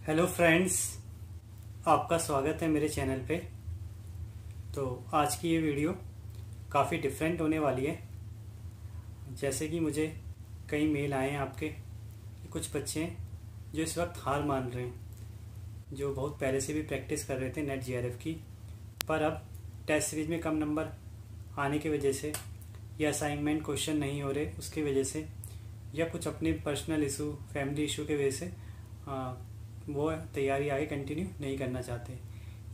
Hello friends, आपका स्वागत है मेरे चैनल पे। तो आज की ये वीडियो काफ़ी डिफरेंट होने वाली है। जैसे कि मुझे कई मेल आए हैं आपके कि कुछ बच्चे हैं जो इस वक्त हार मान रहे हैं, जो बहुत पहले से भी प्रैक्टिस कर रहे थे नेट जीआरएफ की, पर अब टेस्ट सीरीज में कम नंबर आने की वजह से या असाइनमेंट क्वेश्चन नहीं हो रहे उसकी वजह से या कुछ अपने पर्सनल इशू, फैमिली इशू की वजह से वो तैयारी आगे कंटिन्यू नहीं करना चाहते।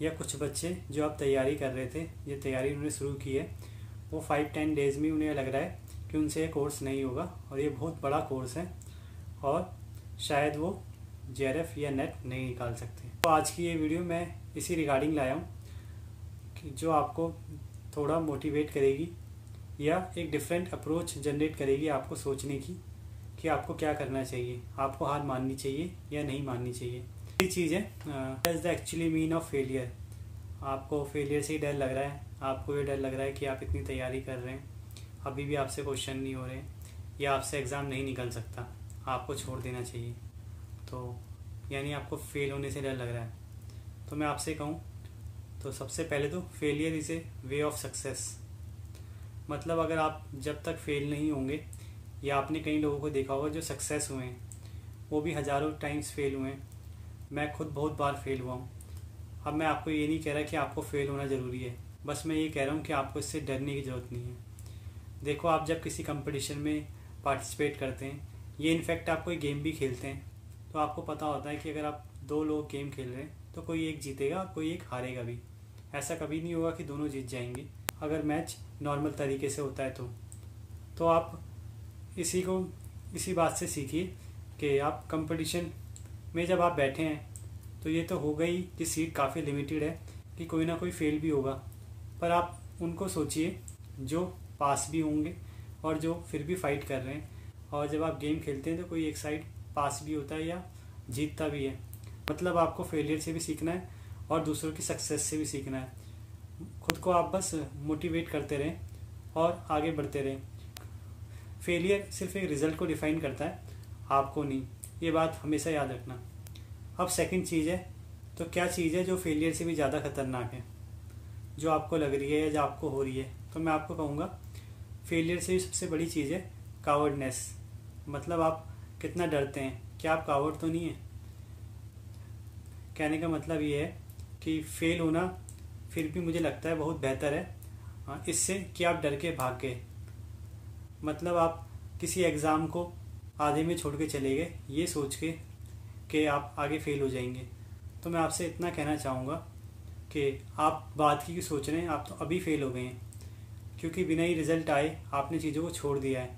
या कुछ बच्चे जो अब तैयारी कर रहे थे, ये तैयारी उन्होंने शुरू की है, वो 5-10 डेज़ में उन्हें लग रहा है कि उनसे ये कोर्स नहीं होगा और ये बहुत बड़ा कोर्स है और शायद वो जेआरएफ या नेट नहीं निकाल सकते। तो आज की ये वीडियो मैं इसी रिगार्डिंग लाया हूँ कि जो आपको थोड़ा मोटिवेट करेगी या एक डिफरेंट अप्रोच जनरेट करेगी आपको सोचने की कि आपको क्या करना चाहिए, आपको हार माननी चाहिए या नहीं माननी चाहिए। ये चीज़ है does the actually mean of failure. आपको फेलियर से ही डर लग रहा है, आपको ये डर लग रहा है कि आप इतनी तैयारी कर रहे हैं, अभी भी आपसे क्वेश्चन नहीं हो रहे या आपसे एग्ज़ाम नहीं निकल सकता, आपको छोड़ देना चाहिए, तो यानी आपको फेल होने से डर लग रहा है। तो मैं आपसे कहूँ तो सबसे पहले तो failure is a way of success. मतलब अगर आप जब तक फेल नहीं होंगे, या आपने कई लोगों को देखा होगा जो सक्सेस हुए हैं, वो भी हज़ारों टाइम्स फेल हुए हैं। मैं खुद बहुत बार फेल हुआ हूँ। अब मैं आपको ये नहीं कह रहा कि आपको फेल होना ज़रूरी है, बस मैं ये कह रहा हूँ कि आपको इससे डरने की ज़रूरत नहीं है। देखो, आप जब किसी कंपटीशन में पार्टिसिपेट करते हैं, ये इनफैक्ट आप कोई गेम भी खेलते हैं, तो आपको पता होता है कि अगर आप 2 लोग गेम खेल रहे हैं तो कोई एक जीतेगा और कोई एक हारेगा भी। ऐसा कभी नहीं होगा कि दोनों जीत जाएंगे अगर मैच नॉर्मल तरीके से होता है तो आप इसी बात से सीखिए कि आप कंपटीशन में जब आप बैठे हैं तो ये तो हो गई कि सीट काफ़ी लिमिटेड है कि कोई ना कोई फेल भी होगा, पर आप उनको सोचिए जो पास भी होंगे और जो फिर भी फाइट कर रहे हैं। और जब आप गेम खेलते हैं तो कोई एक साइड पास भी होता है या जीतता भी है। मतलब आपको फेलियर से भी सीखना है और दूसरों की सक्सेस से भी सीखना है। खुद को आप बस मोटिवेट करते रहें और आगे बढ़ते रहें। फेलियर सिर्फ एक रिज़ल्ट को डिफ़ाइन करता है, आपको नहीं। ये बात हमेशा याद रखना। अब सेकंड चीज़ है, तो क्या चीज़ है जो फेलियर से भी ज़्यादा खतरनाक है, जो आपको लग रही है या जो आपको हो रही है? तो मैं आपको कहूँगा फेलियर से भी सबसे बड़ी चीज़ है कावर्डनेस। मतलब आप कितना डरते हैं। क्या आप कावर्ड तो नहीं है? कहने का मतलब ये है कि फेल होना फिर भी मुझे लगता है बहुत बेहतर है इससे कि आप डर के भाग गए। मतलब आप किसी एग्ज़ाम को आधे में छोड़ के चले गए ये सोच के कि आप आगे फेल हो जाएंगे। तो मैं आपसे इतना कहना चाहूँगा कि आप बात की सोच रहे हैं, आप तो अभी फेल हो गए हैं, क्योंकि बिना ही रिज़ल्ट आए आपने चीज़ों को छोड़ दिया है।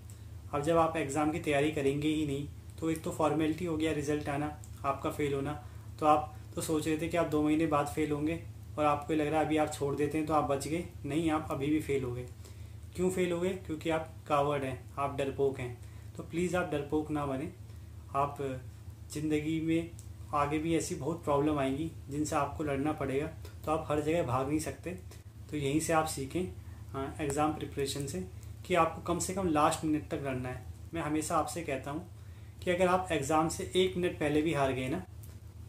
अब जब आप एग्ज़ाम की तैयारी करेंगे ही नहीं तो एक तो फॉर्मेलिटी हो गया रिज़ल्ट आना, आपका फेल होना। तो आप तो सोच रहे थे कि आप 2 महीने बाद फेल होंगे और आपको लग रहा है अभी आप छोड़ देते हैं तो आप बच गए। नहीं, आप अभी भी फेल हो गए। क्यों फेल हो गए? क्योंकि आप कावर्ड हैं, आप डरपोक हैं। तो प्लीज़ आप डरपोक ना बने। आप ज़िंदगी में आगे भी ऐसी बहुत प्रॉब्लम आएंगी जिनसे आपको लड़ना पड़ेगा, तो आप हर जगह भाग नहीं सकते। तो यहीं से आप सीखें एग्ज़ाम प्रिपरेशन से कि आपको कम से कम लास्ट मिनट तक लड़ना है। मैं हमेशा आपसे कहता हूँ कि अगर आप एग्ज़ाम से 1 मिनट पहले भी हार गए ना,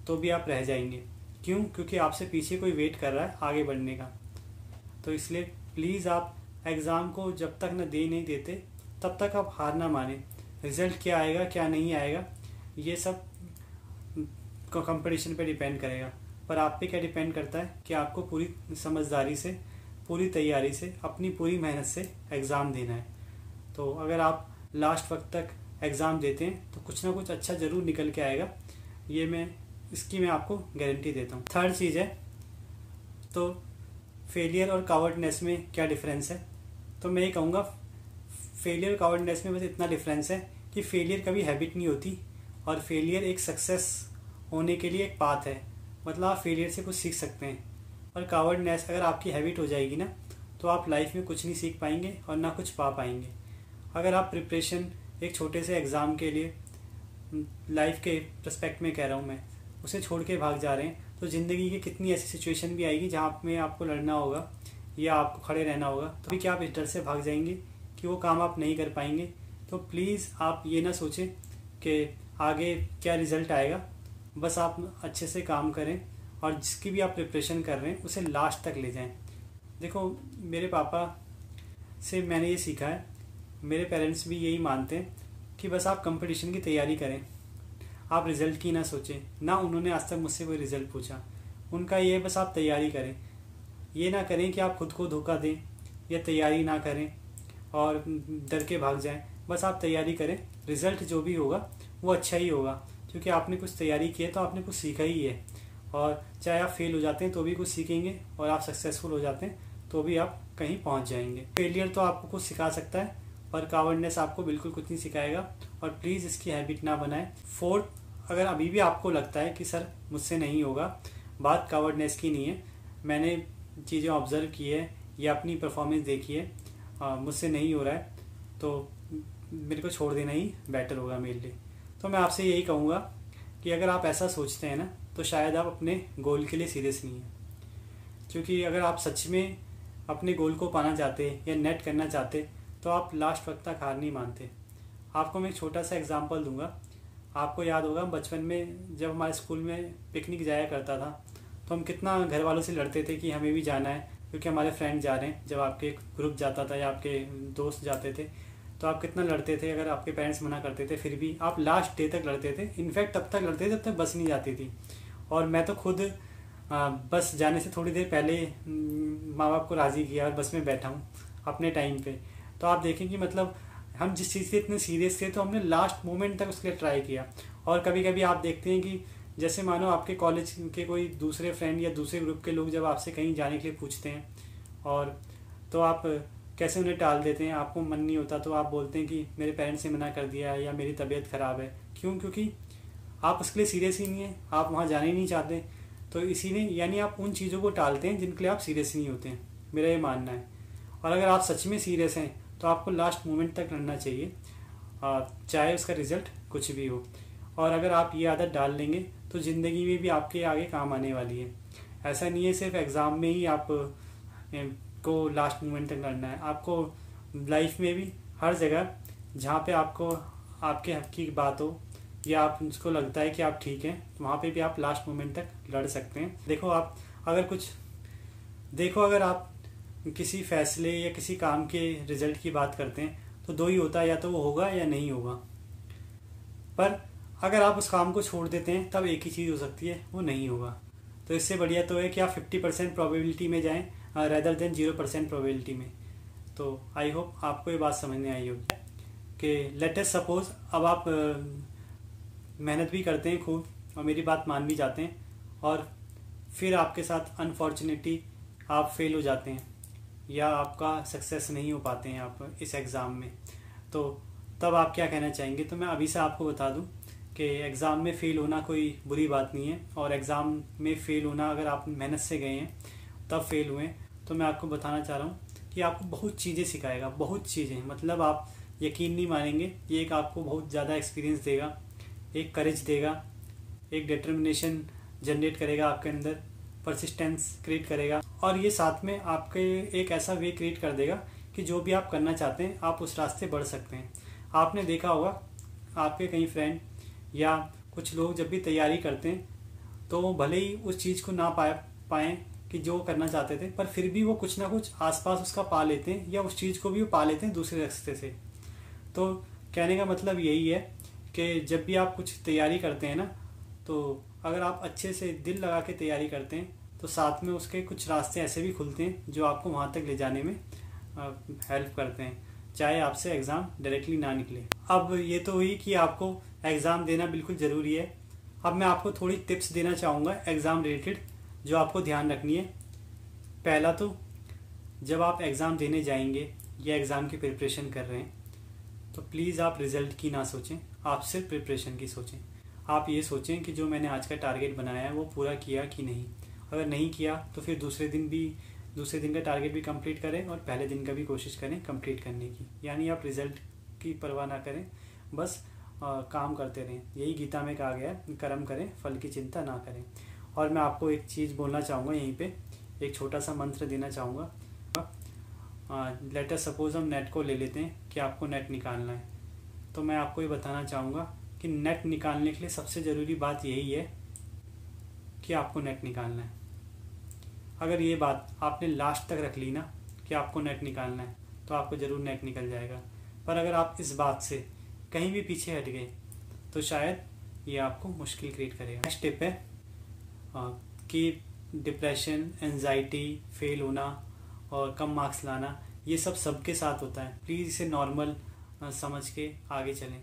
तो भी आप रह जाएंगे। क्यों? क्योंकि आपसे पीछे कोई वेट कर रहा है आगे बढ़ने का। तो इसलिए प्लीज़ आप एग्ज़ाम को जब तक न दे नहीं देते तब तक आप हार ना माने। रिज़ल्ट क्या आएगा क्या नहीं आएगा ये सब कंपटीशन पे डिपेंड करेगा, पर आप पे क्या डिपेंड करता है कि आपको पूरी समझदारी से, पूरी तैयारी से, अपनी पूरी मेहनत से एग्ज़ाम देना है। तो अगर आप लास्ट वक्त तक एग्ज़ाम देते हैं तो कुछ ना कुछ अच्छा ज़रूर निकल के आएगा। इसकी मैं आपको गारंटी देता हूँ। थर्ड चीज़ है, तो फेलियर और कावर्डनेस में क्या डिफरेंस है? तो मैं ये कहूँगा फेलियर और कावर्डनेस में बस इतना डिफरेंस है कि फेलियर कभी हैबिट नहीं होती और फेलियर एक सक्सेस होने के लिए एक पाथ है। मतलब आप फेलियर से कुछ सीख सकते हैं। और कावर्डनेस अगर आपकी हैबिट हो जाएगी ना, तो आप लाइफ में कुछ नहीं सीख पाएंगे और ना कुछ पा पाएंगे। अगर आप प्रिपरेशन एक छोटे से एग्ज़ाम के लिए, लाइफ के पर्सपेक्ट में कह रहा हूँ मैं, उसे छोड़ के भाग जा रहे हैं, तो ज़िंदगी की कितनी ऐसी सिचुएशन भी आएगी जहाँ में आपको लड़ना होगा या आपको खड़े रहना होगा, तो भी क्या आप इस डर से भाग जाएंगे कि वो काम आप नहीं कर पाएंगे। तो प्लीज़ आप ये ना सोचें कि आगे क्या रिज़ल्ट आएगा, बस आप अच्छे से काम करें और जिसकी भी आप प्रिपरेशन कर रहे हैं उसे लास्ट तक ले जाएं। देखो, मेरे पापा से मैंने ये सीखा है, मेरे पेरेंट्स भी यही मानते हैं कि बस आप कंपटीशन की तैयारी करें, आप रिज़ल्ट की ना सोचें। ना उन्होंने आज तक मुझसे कोई रिज़ल्ट पूछा, उनका ये बस आप तैयारी करें। ये ना करें कि आप खुद को धोखा दें या तैयारी ना करें और डर के भाग जाएं। बस आप तैयारी करें, रिज़ल्ट जो भी होगा वो अच्छा ही होगा, क्योंकि आपने कुछ तैयारी की है तो आपने कुछ सीखा ही है। और चाहे आप फेल हो जाते हैं तो भी कुछ सीखेंगे, और आप सक्सेसफुल हो जाते हैं तो भी आप कहीं पहुंच जाएंगे। फेलियर तो आपको कुछ सिखा सकता है, पर कावर्डनेस आपको बिल्कुल कुछ नहीं सिखाएगा, और प्लीज़ इसकी हैबिट ना बनाएं। फोर्थ, अगर अभी भी आपको लगता है कि सर मुझसे नहीं होगा, बात कावर्डनेस की नहीं है, मैंने चीज़ें ऑब्जर्व की है या अपनी परफॉर्मेंस देखी है, मुझसे नहीं हो रहा है, तो मेरे को छोड़ देना ही बेटर होगा मेरे लिए। तो मैं आपसे यही कहूँगा कि अगर आप ऐसा सोचते हैं ना, तो शायद आप अपने गोल के लिए सीरियस नहीं हैं। क्योंकि अगर आप सच में अपने गोल को पाना चाहते या नेट करना चाहते तो आप लास्ट वक्त तक हार नहीं मानते। आपको मैं एक छोटा सा एग्जांपल दूंगा। आपको याद होगा बचपन में जब हमारे स्कूल में पिकनिक जाया करता था तो हम कितना घर वालों से लड़ते थे कि हमें भी जाना है, क्योंकि हमारे फ्रेंड जा रहे हैं। जब आपके ग्रुप जाता था या आपके दोस्त जाते थे तो आप कितना लड़ते थे। अगर आपके पेरेंट्स मना करते थे फिर भी आप लास्ट डे तक लड़ते थे। इनफैक्ट तब तक लड़ते थे जब तक बस नहीं जाती थी। और मैं तो खुद बस जाने से थोड़ी देर पहले माँ बाप को राज़ी किया और बस में बैठा हूँ अपने टाइम पे। तो आप देखें कि मतलब हम जिस चीज़ से इतने सीरियस थे तो हमने लास्ट मोमेंट तक उसके लिए ट्राई किया। और कभी कभी आप देखते हैं कि जैसे मानो आपके कॉलेज के कोई दूसरे फ्रेंड या दूसरे ग्रुप के लोग जब आपसे कहीं जाने के लिए पूछते हैं, और तो आप कैसे उन्हें टाल देते हैं। आपको मन नहीं होता तो आप बोलते हैं कि मेरे पेरेंट्स ने मना कर दिया है या मेरी तबीयत ख़राब है। क्यों? क्योंकि आप उसके लिए सीरियस ही नहीं है, आप वहाँ जाना ही नहीं चाहते। तो इसीलिए यानी आप उन चीज़ों को टालते हैं जिनके लिए आप सीरियस नहीं होते हैं, मेरा ये मानना है। और अगर आप सच में सीरियस हैं तो आपको लास्ट मोमेंट तक लड़ना चाहिए, चाहे उसका रिज़ल्ट कुछ भी हो। और अगर आप ये आदत डाल लेंगे तो ज़िंदगी में भी आपके आगे काम आने वाली है। ऐसा नहीं है सिर्फ एग्ज़ाम में ही आप को लास्ट मोमेंट तक लड़ना है। आपको लाइफ में भी हर जगह जहाँ पे आपको आपके हक की बात हो या आप उसको लगता है कि आप ठीक हैं, तो वहाँ पे भी आप लास्ट मोमेंट तक लड़ सकते हैं। देखो अगर आप किसी फैसले या किसी काम के रिजल्ट की बात करते हैं तो दो ही होता है, या तो वो होगा या नहीं होगा। पर अगर आप उस काम को छोड़ देते हैं तब एक ही चीज़ हो सकती है, वो नहीं होगा। तो इससे बढ़िया तो है कि आप 50% प्रोबेबिलिटी में जाएं रेदर देन 0% प्रोबेबिलिटी में। तो आई होप आपको ये बात समझ में आई होगी कि लेट अस सपोज अब आप मेहनत भी करते हैं खूब और मेरी बात मान भी जाते हैं, और फिर आपके साथ अनफॉर्चुनेटली आप फेल हो जाते हैं या आपका सक्सेस नहीं हो पाते हैं आप इस एग्ज़ाम में, तो तब आप क्या कहना चाहेंगे? तो मैं अभी से आपको बता दूं कि एग्ज़ाम में फ़ेल होना कोई बुरी बात नहीं है। और एग्ज़ाम में फ़ेल होना, अगर आप मेहनत से गए हैं तब फेल हुए, तो मैं आपको बताना चाह रहा हूँ कि आपको बहुत चीज़ें सिखाएगा, बहुत चीज़ें। मतलब आप यकीन नहीं मानेंगे, ये एक आपको बहुत ज़्यादा एक्सपीरियंस देगा, एक करेज देगा, एक डिटर्मिनेशन जनरेट करेगा आपके अंदर, परसिस्टेंस क्रिएट करेगा, और ये साथ में आपके एक ऐसा वे क्रिएट कर देगा कि जो भी आप करना चाहते हैं आप उस रास्ते बढ़ सकते हैं। आपने देखा होगा आपके कई फ्रेंड या कुछ लोग जब भी तैयारी करते हैं तो वो भले ही उस चीज़ को ना पाएँ कि जो करना चाहते थे, पर फिर भी वो कुछ ना कुछ आसपास उसका पा लेते हैं, या उस चीज़ को भी वो पा लेते हैं दूसरे रास्ते से। तो कहने का मतलब यही है कि जब भी आप कुछ तैयारी करते हैं ना, तो अगर आप अच्छे से दिल लगा के तैयारी करते हैं तो साथ में उसके कुछ रास्ते ऐसे भी खुलते हैं जो आपको वहाँ तक ले जाने में हेल्प करते हैं, चाहे आपसे एग्ज़ाम डायरेक्टली ना निकले। अब ये तो हुई कि आपको एग्ज़ाम देना बिल्कुल ज़रूरी है। अब मैं आपको थोड़ी टिप्स देना चाहूँगा एग्ज़ाम रिलेटेड जो आपको ध्यान रखनी है। पहला तो जब आप एग्ज़ाम देने जाएंगे या एग्ज़ाम की प्रिपरेशन कर रहे हैं तो प्लीज़ आप रिज़ल्ट की ना सोचें, आप सिर्फ प्रिपरेशन की सोचें। आप ये सोचें कि जो मैंने आज का टारगेट बनाया है वो पूरा किया कि नहीं। अगर नहीं किया तो फिर दूसरे दिन का टारगेट भी कंप्लीट करें और पहले दिन का भी कोशिश करें कंप्लीट करने की। यानी आप रिज़ल्ट की परवाह ना करें, बस काम करते रहें। यही गीता में कहा गया है, कर्म करें फल की चिंता ना करें। और मैं आपको एक चीज़ बोलना चाहूँगा, यहीं पे एक छोटा सा मंत्र देना चाहूँगा। लेट अस सपोज हम नेट को ले लेते हैं कि आपको नेट निकालना है, तो मैं आपको ये बताना चाहूँगा कि नेट निकालने के लिए सबसे ज़रूरी बात यही है कि आपको नेट निकालना है। अगर ये बात आपने लास्ट तक रख ली ना कि आपको नेट निकालना है, तो आपको ज़रूर नेट निकल जाएगा। पर अगर आप इस बात से कहीं भी पीछे हट गए तो शायद ये आपको मुश्किल क्रिएट करेगा। नेक्स्ट टिप है कि डिप्रेशन, एंजाइटी, फेल होना और कम मार्क्स लाना, ये सब सबके साथ होता है। प्लीज़ इसे नॉर्मल समझ के आगे चलें।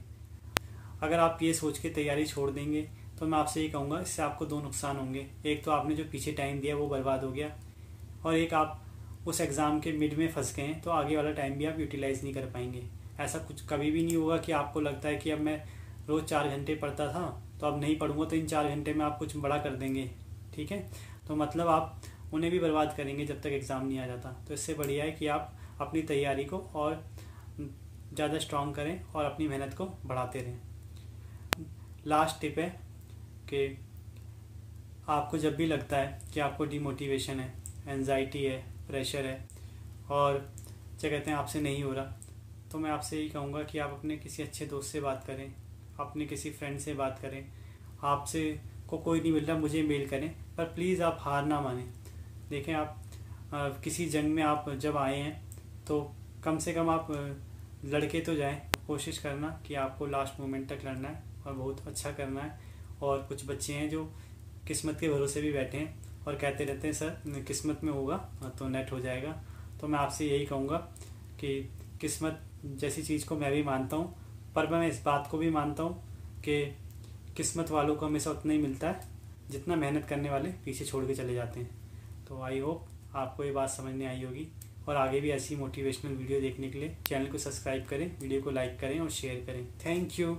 अगर आप ये सोच के तैयारी छोड़ देंगे तो मैं आपसे ये कहूँगा, इससे आपको दो नुकसान होंगे। एक तो आपने जो पीछे टाइम दिया वो बर्बाद हो गया, और एक आप उस एग्ज़ाम के मिड में फंस गए हैं तो आगे वाला टाइम भी आप यूटिलाइज़ नहीं कर पाएंगे। ऐसा कुछ कभी भी नहीं होगा कि आपको लगता है कि अब मैं रोज़ 4 घंटे पढ़ता था तो अब नहीं पढ़ूँगा तो इन 4 घंटे में आप कुछ बड़ा कर देंगे, ठीक है। तो मतलब आप उन्हें भी बर्बाद करेंगे जब तक एग्ज़ाम नहीं आ जाता। तो इससे बढ़िया है कि आप अपनी तैयारी को और ज़्यादा स्ट्रॉन्ग करें और अपनी मेहनत को बढ़ाते रहें। लास्ट टिप है कि आपको जब भी लगता है कि आपको डिमोटिवेशन है, एंजाइटी है, प्रेशर है और क्या कहते हैं आपसे नहीं हो रहा, तो मैं आपसे यही कहूँगा कि आप अपने किसी अच्छे दोस्त से बात करें, अपने किसी फ्रेंड से बात करें। आपसे को कोई नहीं मिल रहा, मुझे मेल करें, पर प्लीज़ आप हार ना मानें। देखें, आप किसी जंग में आप जब आए हैं तो कम से कम आप लड़के तो जाएं। कोशिश करना कि आपको लास्ट मोमेंट तक लड़ना है और बहुत अच्छा करना है। और कुछ बच्चे हैं जो किस्मत के भरोसे भी बैठे हैं और कहते रहते हैं सर किस्मत में होगा तो नेट हो जाएगा। तो मैं आपसे यही कहूँगा कि किस्मत जैसी चीज़ को मैं भी मानता हूँ, पर मैं इस बात को भी मानता हूँ कि किस्मत वालों को हमेशा उतना ही मिलता है जितना मेहनत करने वाले पीछे छोड़ के चले जाते हैं। तो आई होप आपको ये बात समझ में आई होगी, और आगे भी ऐसी मोटिवेशनल वीडियो देखने के लिए चैनल को सब्सक्राइब करें, वीडियो को लाइक करें और शेयर करें। Thank you.